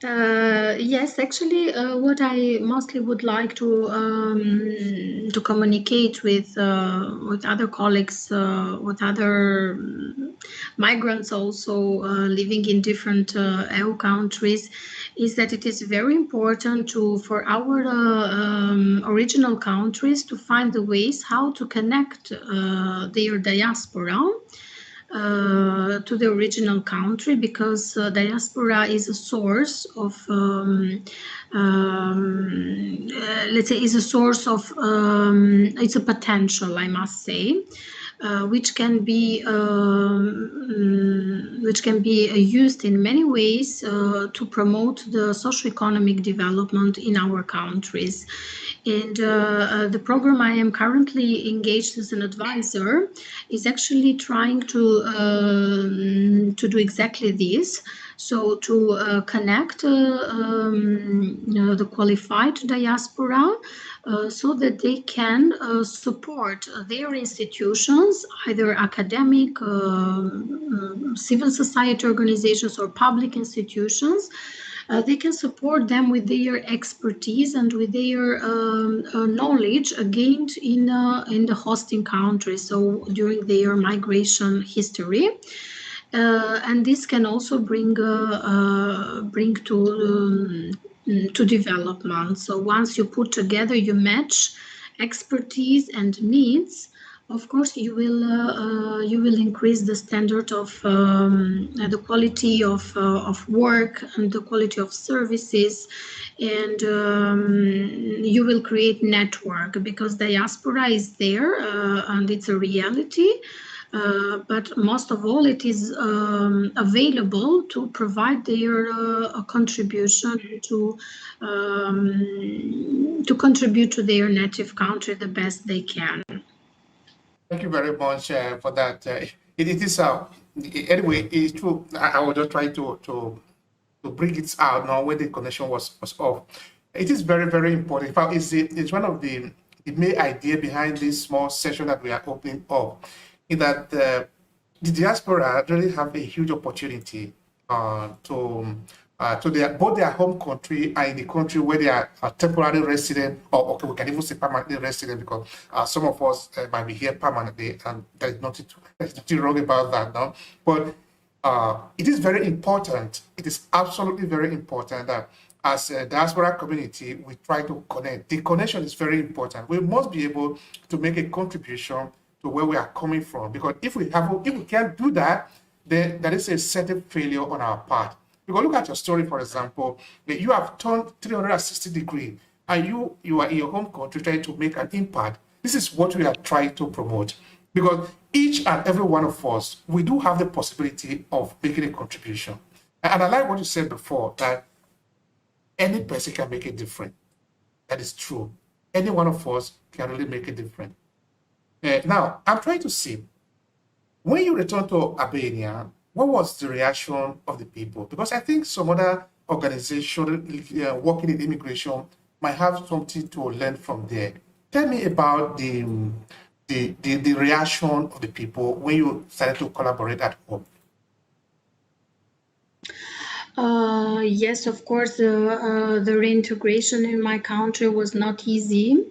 Yes, actually, what I mostly would like to communicate with other colleagues, with other migrants also living in different EU countries, is that it is very important to for our original countries to find the ways how to connect their diaspora to the original country, because diaspora is a source of let's say is a source of it's a potential, I must say, which can be used in many ways to promote the socio-economic development in our countries. And the program I am currently engaged as an advisor is actually trying to do exactly this. So to connect the qualified diaspora so that they can support their institutions, either academic, civil society organizations, or public institutions. They can support them with their expertise and with their knowledge gained in the hosting country, so during their migration history. And this can also bring to development. So once you put together, you match expertise and needs, of course you will increase the standard of the quality of work and the quality of services, and you will create network, because diaspora is there and it's a reality. But most of all, it is available to provide their contribution to contribute to their native country the best they can. Thank you very much for that. It is anyway. It's true. I was just trying to bring it out now when the connection was off. It is very very important. In fact, it's one of the main idea behind this small session that we are opening up. In that the diaspora really have a huge opportunity to their both their home country and the country where they are temporarily resident, or okay, we can even say permanently resident, because some of us might be here permanently, and there's nothing wrong about that, no. But it is very important. It is absolutely very important that as a diaspora community, we try to connect. The connection is very important. We must be able to make a contribution to where we are coming from, because if we can't do that, then that is a certain failure on our part. Because look at your story, for example, that you have turned 360 degrees, and you are in your home country trying to make an impact. This is what we are trying to promote, because each and every one of us, we do have the possibility of making a contribution. And I like what you said before, that any person can make a difference. That is true. Any one of us can really make a difference. Now, I'm trying to see, when you return to Albania, what was the reaction of the people? Because I think some other organization working in immigration might have something to learn from there. Tell me about the reaction of the people when you started to collaborate at home. Yes, of course, the reintegration in my country was not easy.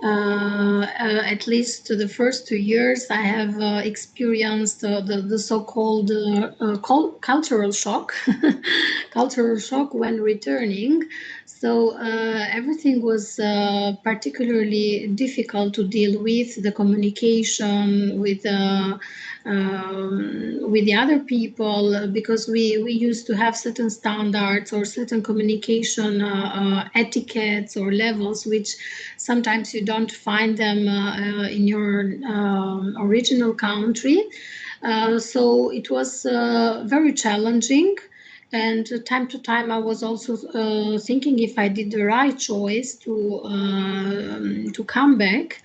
At least the first 2 years, I have experienced the so-called cultural shock, cultural shock when returning. So everything was particularly difficult to deal with, the communication with the other people, because we used to have certain standards or certain communication etiquettes or levels, which sometimes you don't find them in your original country. So it was very challenging. And time to time, I was also thinking if I did the right choice to come back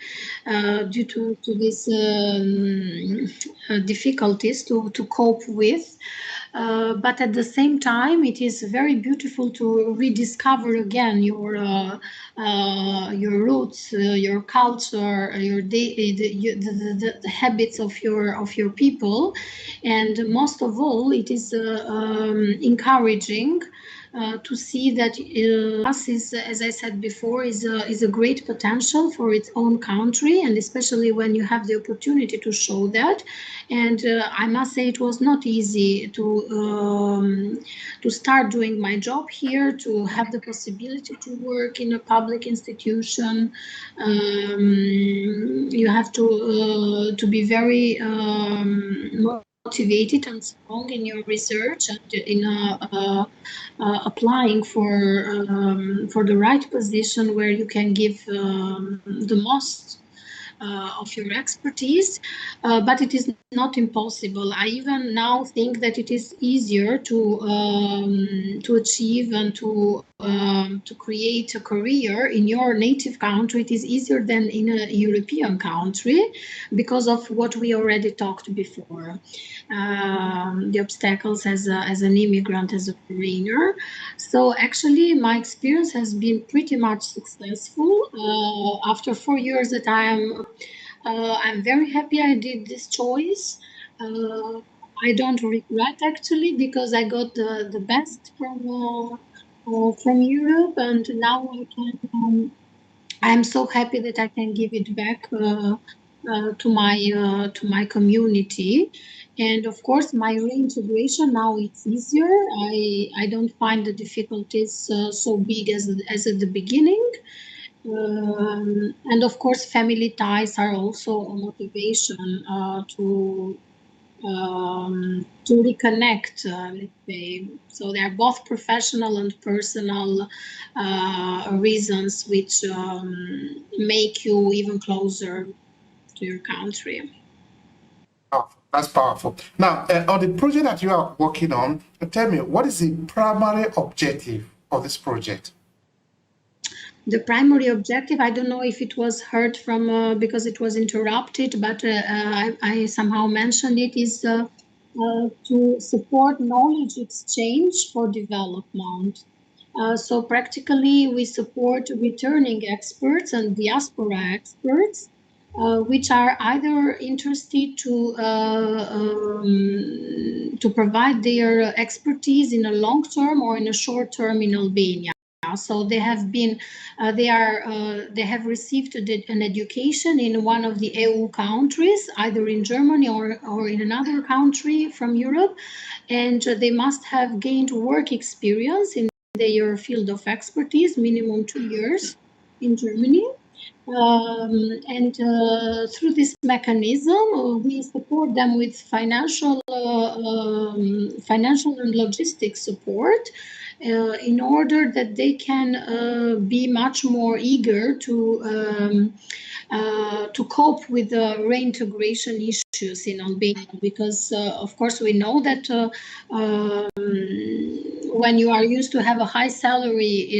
due to these difficulties to cope with. But at the same time, it is very beautiful to rediscover again your roots, your culture, the habits of your people, and most of all, it is encouraging to see that us is, as I said before, is a great potential for its own country, and especially when you have the opportunity to show that. And I must say it was not easy to start doing my job here, to have the possibility to work in a public institution. You have to be very motivated and strong in your research and in applying for the right position where you can give the most of your expertise, but it is not impossible. I even now think that it is easier to achieve and to create a career in your native country. It is easier than in a European country because of what we already talked before. The obstacles as an immigrant, as a foreigner. So actually, my experience has been pretty much successful. After 4 years that I'm very happy I did this choice. I don't regret actually because I got the best from Europe, and now I can. I'm so happy that I can give it back to my community, and of course my reintegration now it's easier. I don't find the difficulties so big as at the beginning. And of course, family ties are also a motivation to reconnect, let's say. So they are both professional and personal reasons which make you even closer to your country. Powerful. That's powerful. Now, on the project that you are working on, tell me, what is the primary objective of this project? The primary objective, I don't know if it was heard from because it was interrupted, but I somehow mentioned it, is to support knowledge exchange for development. So practically we support returning experts and diaspora experts, which are either interested to provide their expertise in a long term or in a short term in Albania. So they have been, they have received an education in one of the EU countries, either in Germany or in another country from Europe, and they must have gained work experience in their field of expertise, minimum 2 years in Germany. And through this mechanism, we support them with financial and logistic support in order that they can be much more eager to cope with the reintegration issues in Albania, because of course we know that when you are used to have a high salary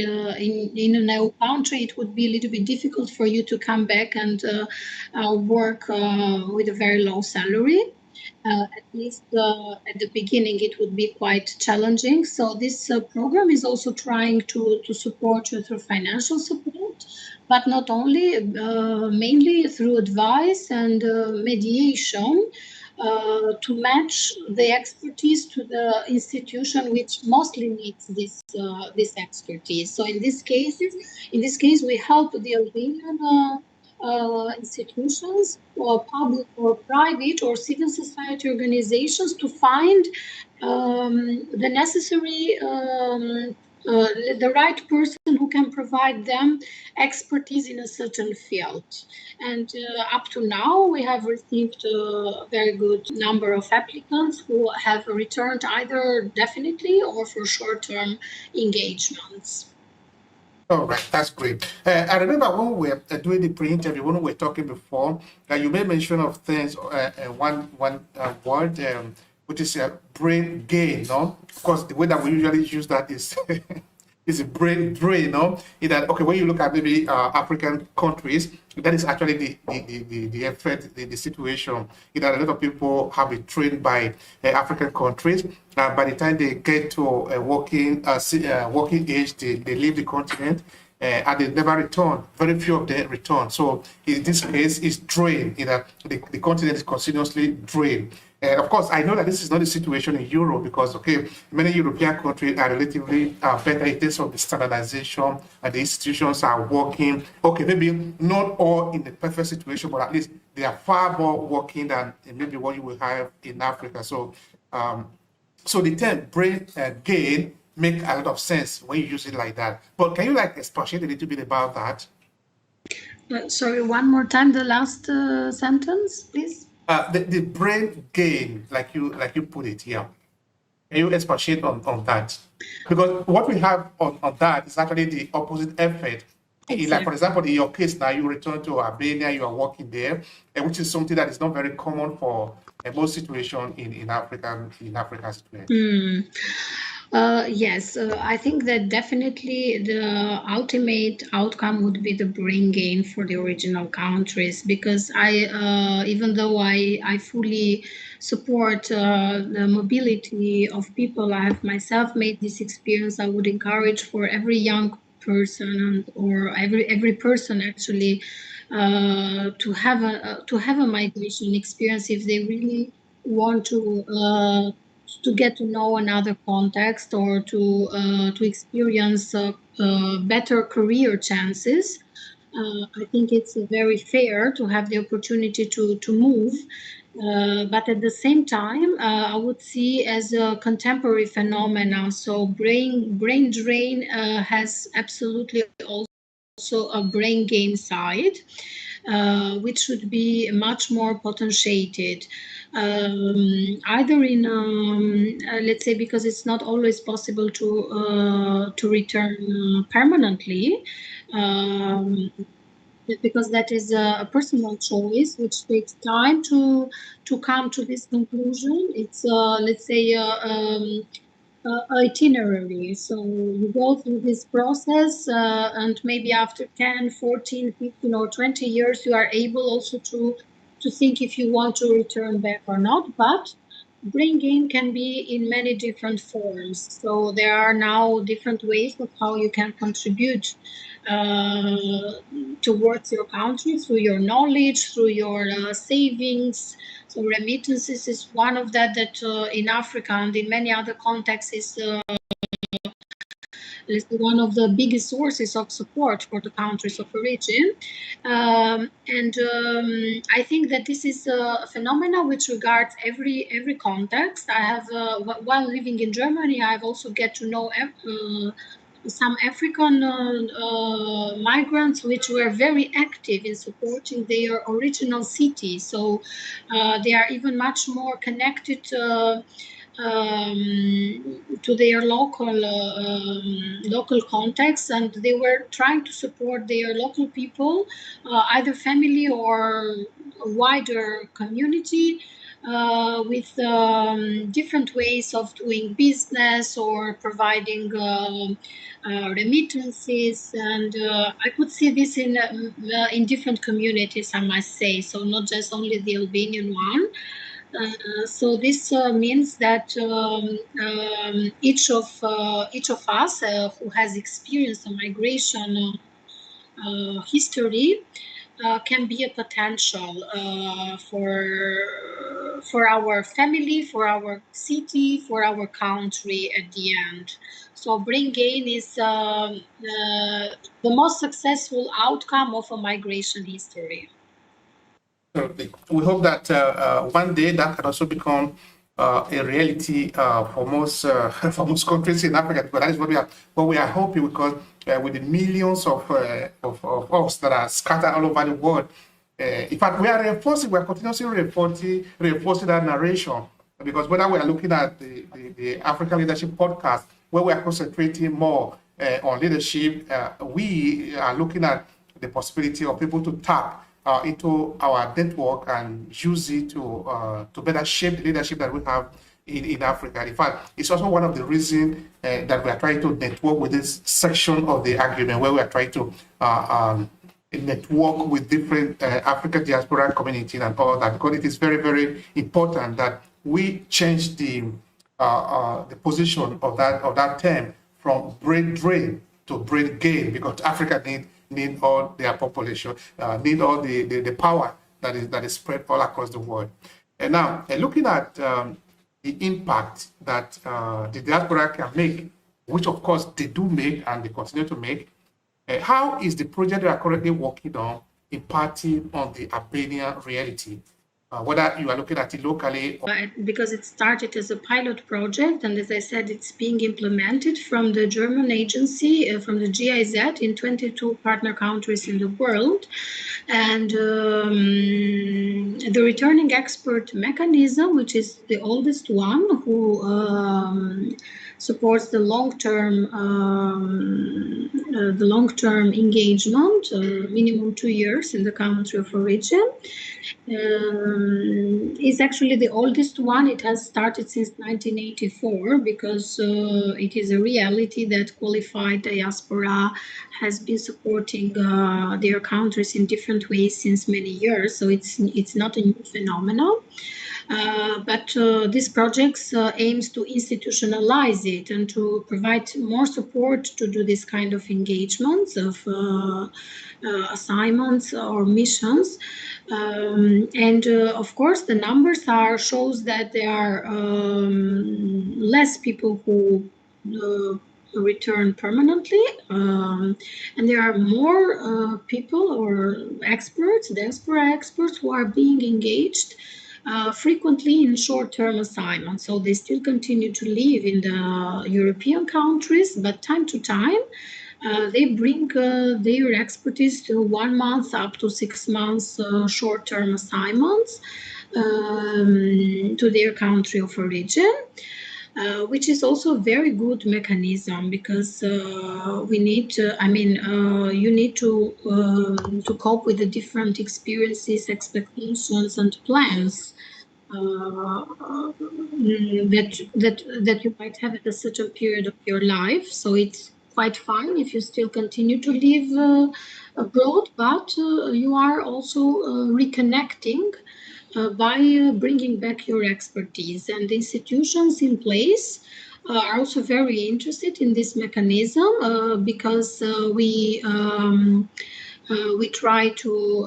in a new country, it would be a little bit difficult for you to come back and work with a very low salary. At least at the beginning, it would be quite challenging. So this program is also trying to support you through financial support, but not only, mainly through advice and mediation to match the expertise to the institution which mostly needs this expertise. So in this case, we help the Albanian institutions, or public or private or civil society organizations, to find the necessary the right person who can provide them expertise in a certain field. And up to now, we have received a very good number of applicants who have returned either definitely or for short-term engagements. All right, that's great. I remember when we were doing the pre-interview, when we were talking before, you made mention of things, one word, which is brain gain, no? Of course, the way that we usually use that is is a brain drain, no? In that, okay, when you look at maybe African countries, that is actually the effect, the situation. That a lot of people have been trained by African countries. By the time they get to working age, they leave the continent. And they never return. Very few of them return. So in this case, it's drained. The continent is continuously drained. Of course, I know that this is not the situation in Europe because, okay, many European countries are relatively better in terms of the standardization and the institutions are working. Okay, maybe not all in the perfect situation, but at least they are far more working than maybe what you will have in Africa. So the term brain gain make a lot of sense when you use it like that. But can you like expatiate a little bit about that? Sorry, one more time, the last sentence, please. The brain gain, like you put it here. Can you expatiate on that? Because what we have on that is actually the opposite effect. Like, for Exactly. example, in your case now, you return to Albania, you are working there, which is something that is not very common for most situation in African situation. Yes, I think that definitely the ultimate outcome would be the brain gain for the original countries because even though I fully support the mobility of people, I have myself made this experience. I would encourage for every young person or every person actually to have a migration experience if they really want to get to know another context or to experience better career chances. I think it's very fair to have the opportunity to move, but at the same time, I would see as a contemporary phenomenon. So brain drain has absolutely also a brain gain side, which should be much more potentiated. Either in, let's say, because it's not always possible to return permanently, um, because that is a personal choice, which takes time to come to this conclusion. It's let's say itinerary. So you go through this process, and maybe after 10, 14, 15, or 20 years, you are able also to think if you want to return back or not. But brain gain can be in many different forms. So there are now different ways of how you can contribute uh, towards your country through your knowledge, through your savings. So remittances is one of that in Africa and in many other contexts is one of the biggest sources of support for the countries of origin. I think that this is a phenomenon which regards every context. I have, while living in Germany, I've also get to know some African migrants which were very active in supporting their original city. So they are even much more connected to their local context, and they were trying to support their local people, either family or a wider community, with different ways of doing business or providing remittances, and I could see this in different communities, I must say. So not just only the Albanian one. So this means that each of us who has experienced a migration history can be a potential for our family, for our city, for our country at the end. So brain gain is the most successful outcome of a migration history. We hope that one day that can also become a reality for most for most countries in Africa. Because that is what we are hoping. Because with the millions of us that are scattered all over the world, in fact, we are continuously reinforcing that narration. Because whether we are looking at the African Leadership Podcast, where we are concentrating more on leadership, we are looking at the possibility of people to tap into our network and use it to better shape the leadership that we have in Africa. In fact, it's also one of the reasons that we are trying to network with this section of the agreement, where we are trying to network with different African diaspora community and all that, because it is very, very important that we change the position of that term from brain drain to brain gain, because Africa need all their population, need all the power that is spread all across the world. And now, looking at the impact that the diaspora can make, which of course they do make and they continue to make, how is the project they are currently working on impacting on the Albanian reality? Whether you are looking at it locally or because it started as a pilot project, and as I said, it's being implemented from the German agency, from the GIZ, in 22 partner countries in the world. And the returning expert mechanism, which is the oldest one, who supports the long-term engagement, minimum 2 years in the country of origin, is actually the oldest one. It has started since 1984 because it is a reality that qualified diaspora has been supporting their countries in different ways since many years. So it's not a new phenomenon. But this project aims to institutionalize it and to provide more support to do this kind of engagements of assignments or missions. And of course, the numbers shows that there are less people who return permanently, and there are more people or experts, diaspora experts, who are being engaged frequently in short-term assignments. So they still continue to live in the European countries, but time to time they bring their expertise to 1 month up to 6 months short-term assignments to their country of origin. Which is also a very good mechanism, because we need to, you need to cope with the different experiences, expectations, and plans that you might have at a certain period of your life. So it's quite fine if you still continue to live abroad, but you are also reconnecting by bringing back your expertise. And the institutions in place are also very interested in this mechanism because we try to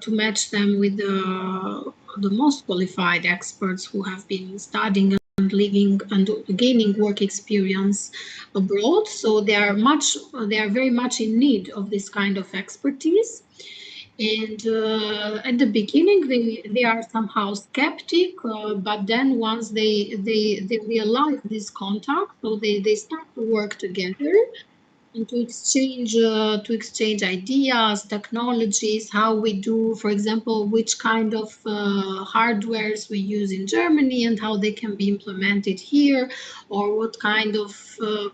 match them with the most qualified experts who have been studying and living and gaining work experience abroad. So they are very much in need of this kind of expertise. And at the beginning, they are somehow skeptic, but then once they realize this contact, so they start to work together and to exchange ideas, technologies, how we do, for example, which kind of hardwares we use in Germany and how they can be implemented here, or what kind of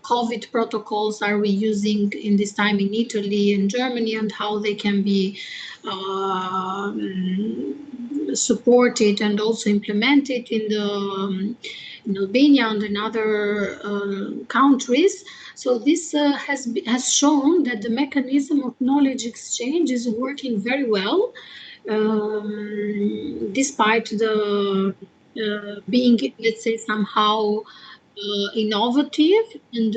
COVID protocols are we using in this time in Italy and Germany, and how they can be supported and also implemented in Albania and in other countries. So this has shown that the mechanism of knowledge exchange is working very well, despite the being, let's say, somehow innovative, and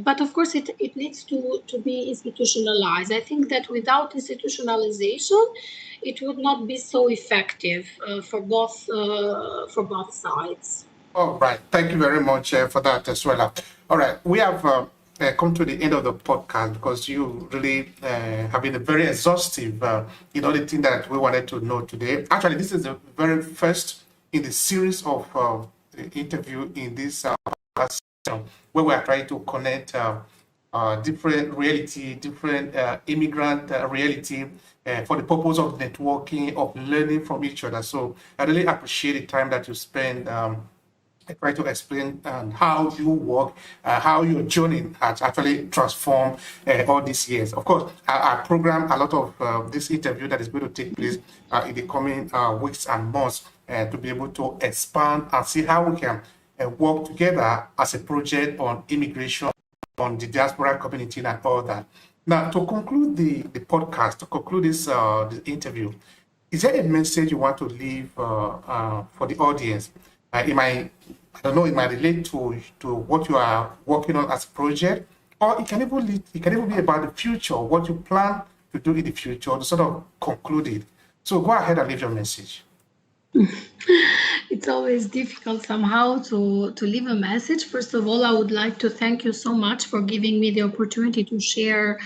but of course it needs to be institutionalized. I think that without institutionalization, it would not be so effective for both sides. all right. Thank you very much for that, Suela. All right. We have come to the end of the podcast because you really have been very exhaustive in all the things that we wanted to know today. Actually, this is the very first in the series of interview in this podcast session, where we are trying to connect different reality, different immigrant reality for the purpose of networking, of learning from each other. So I really appreciate the time that you spend I try to explain how you work, how your journey has actually transformed all these years. Of course, I program a lot of this interview that is going to take place in the coming weeks and months to be able to expand and see how we can work together as a project on immigration, on the diaspora community and all that. Now, to conclude the podcast, to conclude this interview, is there a message you want to leave for the audience? I don't know, it might relate to what you are working on as a project, or it can even be about the future, what you plan to do in the future, to sort of conclude it. So go ahead and leave your message. It's always difficult somehow to leave a message. First of all, I would like to thank you so much for giving me the opportunity to share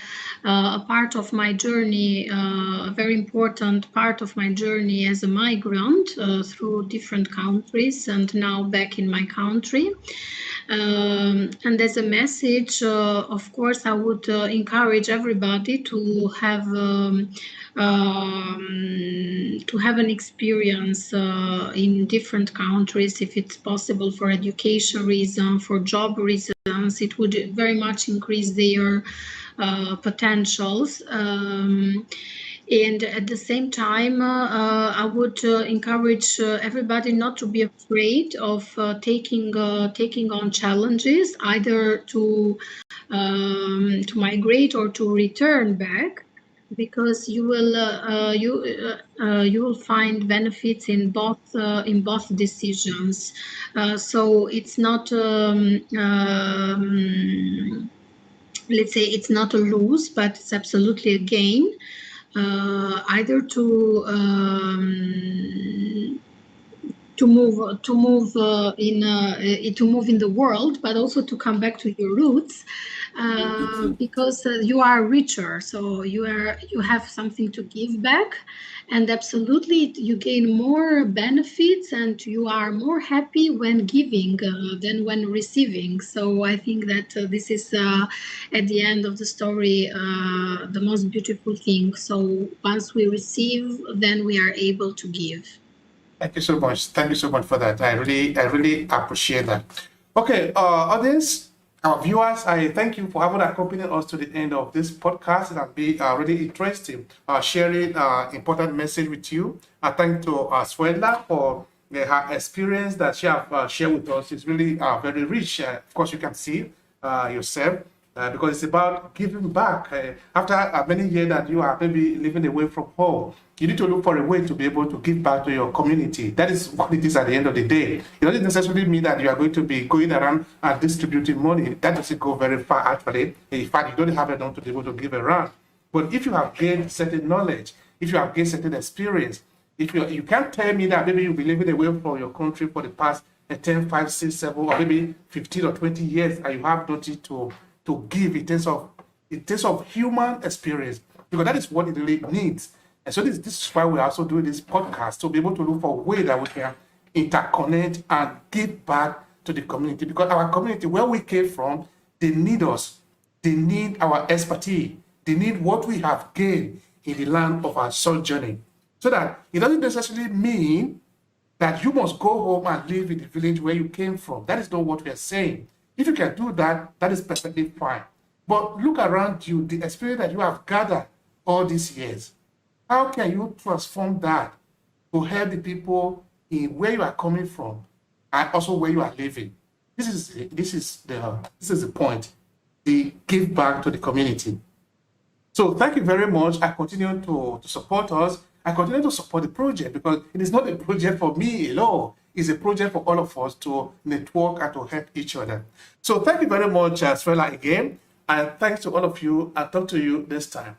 a part of my journey, a very important part of my journey as a migrant through different countries and now back in my country. And as a message, of course, I would encourage everybody to have an experience in different countries, if it's possible, for education reasons, for job reasons. It would very much increase their potentials. And at the same time, I would encourage everybody not to be afraid of taking on challenges, either to migrate or to return back, because you will find benefits in both decisions. So it's not let's say it's not a lose, but it's absolutely a gain. Either to move in the world, but also to come back to your roots, because you are richer. So you have something to give back, and absolutely you gain more benefits, and you are more happy when giving than when receiving. So I think that this is at the end of the story the most beautiful thing. So once we receive, then we are able to give. Thank you so much. Thank you so much for that. I really appreciate that. Okay, audience, our viewers, I thank you for having accompanied us to the end of this podcast. It has been really interesting sharing important message with you. I thank to Swela for her experience that she have shared with us. It's really very rich. Of course, you can see yourself. Because it's about giving back. After many years that you are maybe living away from home, you need to look for a way to be able to give back to your community. That is what it is at the end of the day. It doesn't necessarily mean that you are going to be going around and distributing money. That doesn't go very far, actually. In fact, you don't have enough to be able to give around. But if you have gained certain knowledge, if you have gained certain experience, if you can't tell me that maybe you've been living away from your country for the past 10, 5, 6, 7, or maybe 15 or 20 years, and you have nothing to give in terms of human experience, because that is what it really needs. And so this is why we're also doing this podcast, to be able to look for a way that we can interconnect and give back to the community, because our community, where we came from, they need us. They need our expertise. They need what we have gained in the land of our sojourning. So that it doesn't necessarily mean that you must go home and live in the village where you came from. That is not what we are saying. If you can do that, that is perfectly fine. But look around you, the experience that you have gathered all these years. How can you transform that to help the people in where you are coming from and also where you are living? This is the point. The give back to the community. So thank you very much. I continue to support us. I continue to support the project, because it is not a project for me alone. It's a project for all of us to network and to help each other. So thank you very much, Swela, again. And thanks to all of you. I'll talk to you this time.